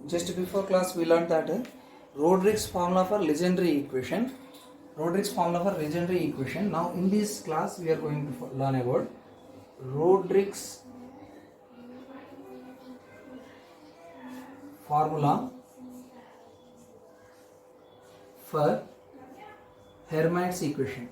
just before class we learned that Rodrigues formula for legendary equation. Rodrigues formula for legendary equation. Now in this class we are going to learn about Rodrigues formula for Hermite's equation.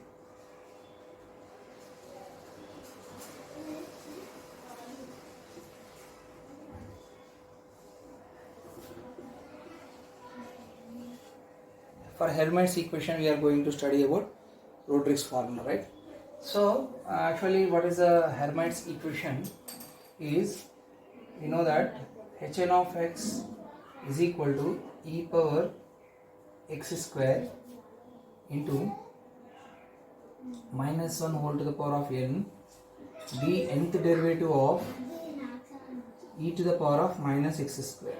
For Hermite's equation we are going to study about Rodrigues formula, right? So actually what is the Hermite's equation is, we know that hn of x is equal to e power x square into minus 1 whole to the power of n the nth derivative of e to the power of minus x square.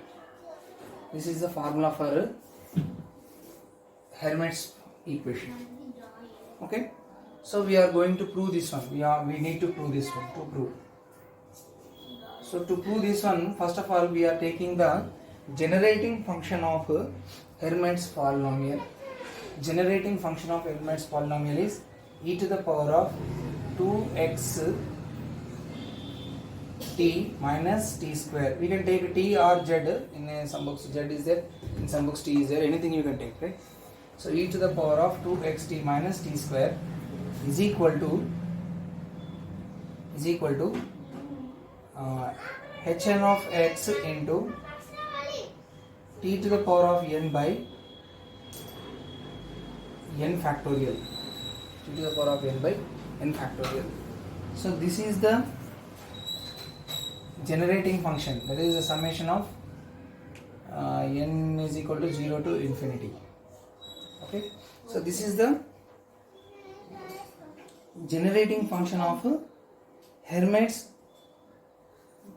This is the formula for Hermite's equation. Okay, so we are going to prove this one. We need to prove this one. So to prove this one, first of all we are taking the generating function of Hermite's polynomial. Generating function of Hermite's polynomial is e to the power of 2x t minus t square. We can take t or z. In some books z is there, in some books t is there. Anything you can take, right? So e to the power of 2xt minus t square is equal to hn of x into t to the power of n by n factorial. T to the power of n by n factorial. So this is the generating function, that is the summation of n is equal to 0 to infinity. Okay, so this is the generating function of Hermite's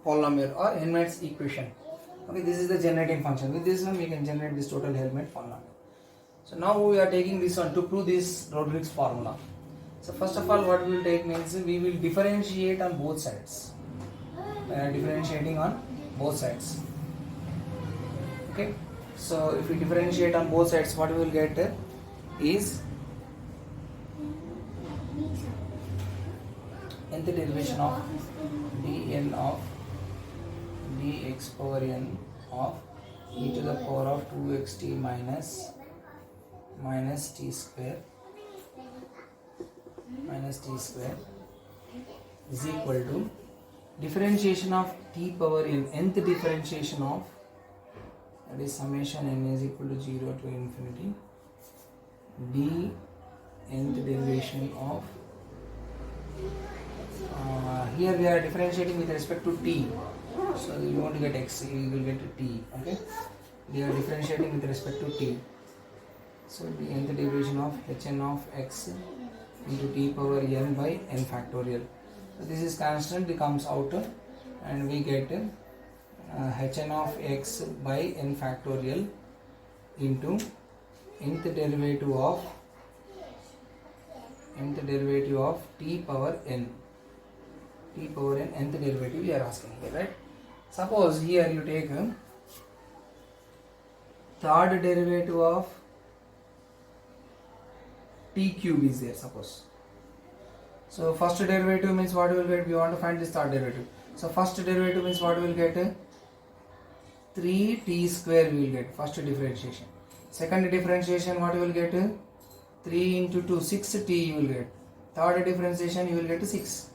polynomial or Hermite's equation. Okay, this is the generating function. With this one we can generate this total Hermite polynomial. So now we are taking this one to prove this Rodrigues formula. So first of all what we will take means we will differentiate on both sides. Differentiating on both sides. Okay, so if we differentiate on both sides, what we will get is nth derivation of dn of dx power n of e to the power of 2xt minus t square is equal to differentiation of t power n, nth differentiation of, that is summation n is equal to 0 to infinity d nth derivation of here we are differentiating with respect to t, so you want to get x, you will get t. Okay, we are differentiating with respect to t, so the nth derivation of hn of x into t power n by n factorial. So this is constant, it comes out and we get hn of x by n factorial into nth derivative of t power n. Nth derivative we are asking here, right? Suppose here you take third derivative of t cube is there, suppose. So first derivative means what we will get, we want to find this third derivative. So first derivative means what we will get, 3t square we will get, first differentiation. Second differentiation what you will get, 3 into 2, 6t you will get. Third differentiation you will get 6.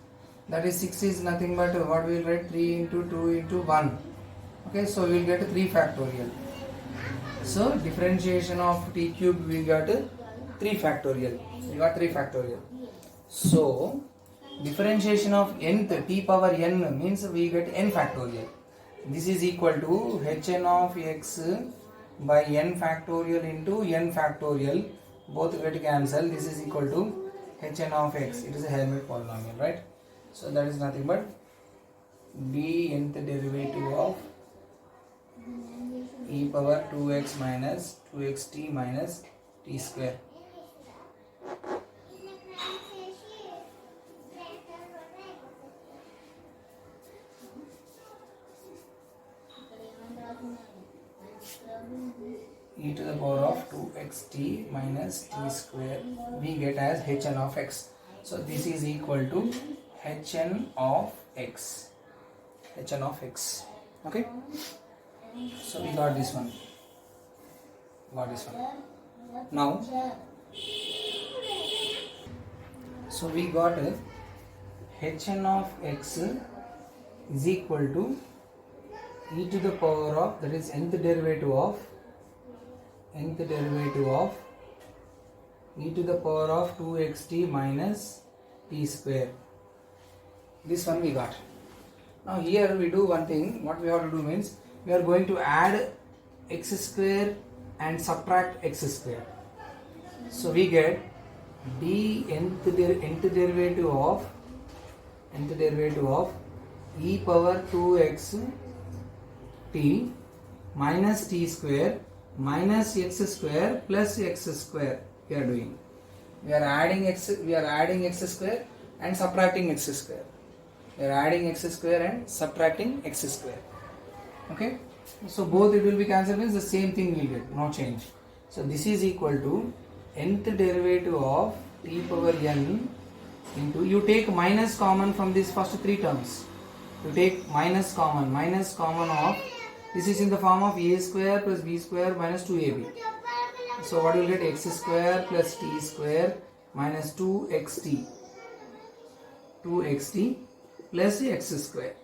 That is 6 is nothing but what we will write, 3 into 2 into 1. Okay, so we will get 3 factorial. So differentiation of t cube we got 3 factorial. We got 3 factorial. So differentiation of nth t power n means we get n factorial. This is equal to hn of x by n factorial into n factorial. Both get cancel. This is equal to hn of x. It is a Hermite polynomial, right? So that is nothing but d nth derivative of e power 2x minus 2xt minus t square. e to the power of 2xt minus t square we get as hn of x. So this is equal to hn of x. hn of x. Okay. So we got this one. Now, so we got hn of x is equal to e to the power of, that is nth derivative of e to the power of 2xt minus t square. This one we got. Now here we do one thing. What we have to do means we are going to add x square and subtract x square. So we get d nth derivative of e power 2x t minus t square minus x square plus x square. We are doing. We are adding x square and subtracting x square. We are adding x square and subtracting x square. Okay. So both it will be cancelled, means the same thing will get, no change. So this is equal to nth derivative of t power n into, you take minus common from these first three terms. You take minus common of, this is in the form of a square plus b square minus 2ab. So what you will get, x square plus t square minus 2xt plus x square.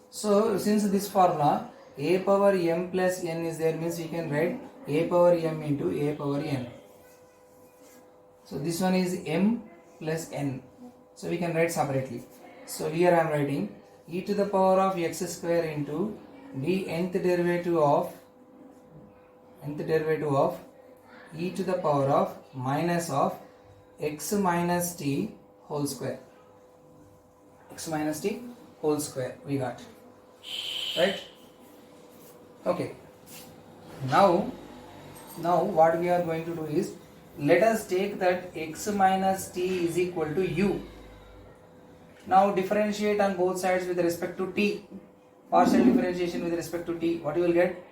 So since this formula a power m plus n is there, means we can write a power m into a power n. So this one is m plus n. So we can write separately. So here I am writing e to the power of x square into d nth derivative of e to the power of minus of x minus t whole square. We got. Right? Okay. Now what we are going to do is, let us take that x minus t is equal to u. Now differentiate on both sides with respect to t. Partial differentiation with respect to t. What you will get?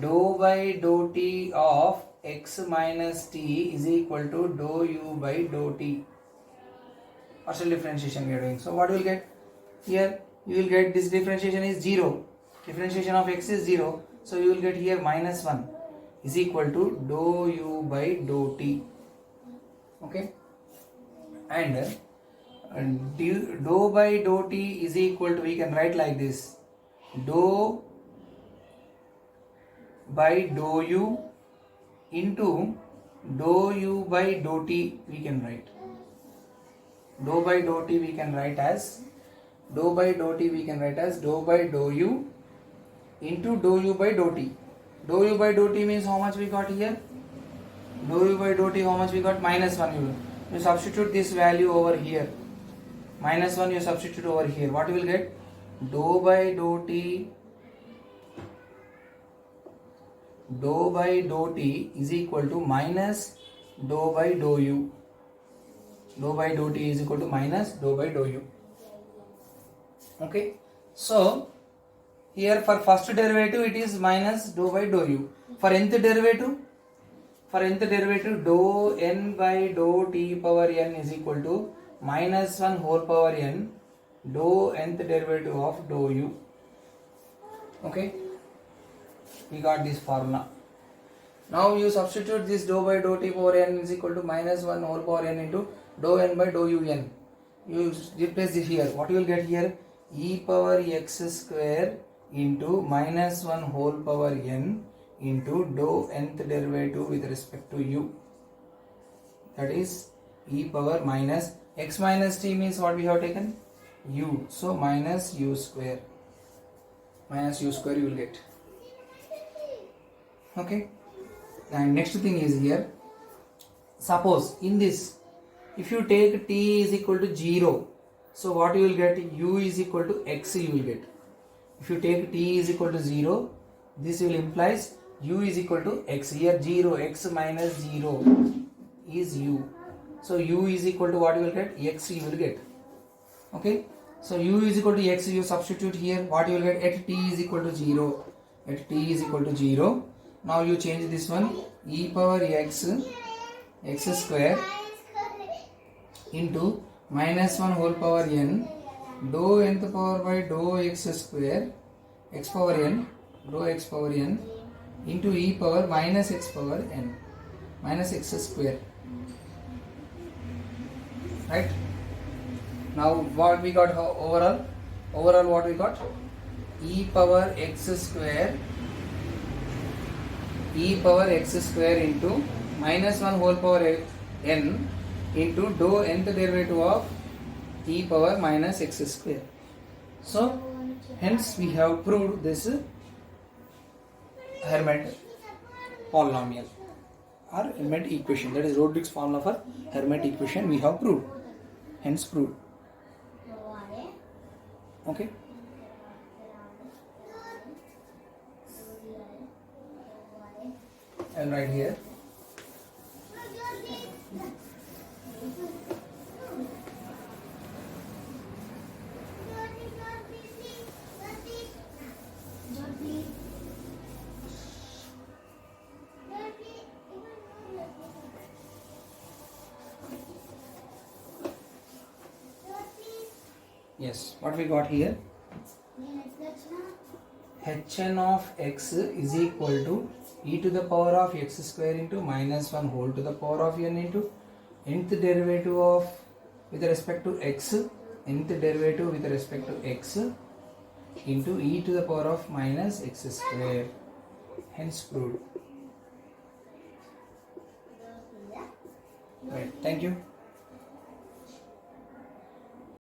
Dou by dou t of x minus t is equal to dou u by dou t. Partial differentiation we are doing. So what you will get? Here you will get this differentiation is 0. Differentiation of x is 0. So you will get here minus 1 is equal to dou u by dou t. Okay. And dou by dou t is equal to, we can write like this, dou by dou u into dou u by dou t we can write. Dou by dou t we can write as dou by dou u into dou u by dou t. Dou u by dou t means how much we got here? Dou u by dou t, how much we got? Minus 1. You substitute this value over here. Minus 1 you substitute over here. What you will get? Dou by dou t is equal to minus dou by dou u. Dou by dou t is equal to minus dou by dou u. Okay. So here for first derivative it is minus dou by dou u. For nth derivative dou n by dou t power n is equal to minus 1 whole power n dou nth derivative of dou u. Okay. We got this formula. Now you substitute this dou by dou t power n is equal to minus 1 whole power n into dou n by dou u n. You replace this here. What you will get here? E power x square into minus 1 whole power n into dou nth derivative with respect to u. That is e power minus x minus t means what we have taken? U. So minus u square. You will get. Okay. And next thing is here. Suppose in this, if you take t is equal to 0, so what you will get? U is equal to x you will get. If you take t is equal to 0, this will implies u is equal to x. Here 0, x minus 0 is u. So u is equal to what you will get? X you will get. Okay. So u is equal to x, you substitute here. What you will get? At t is equal to 0. at t is equal to 0. Now you change this one, e power x square into minus 1 whole power n dou nth power by dou x square x power n dou x power n into e power minus x power n minus x square. Right? Now what we got overall? Overall what we got? E power x square into minus 1 whole power n into dou nth derivative of e power minus x square. So hence we have proved this Hermite polynomial or Hermite equation, that is Rodrigues formula for Hermite equation we have proved, hence proved. Okay. And right here yes, what we got here, hn of x is equal to e to the power of x square into minus 1 whole to the power of n into nth derivative of with respect to x, nth derivative with respect to x into e to the power of minus x square, hence proved. Right, thank you.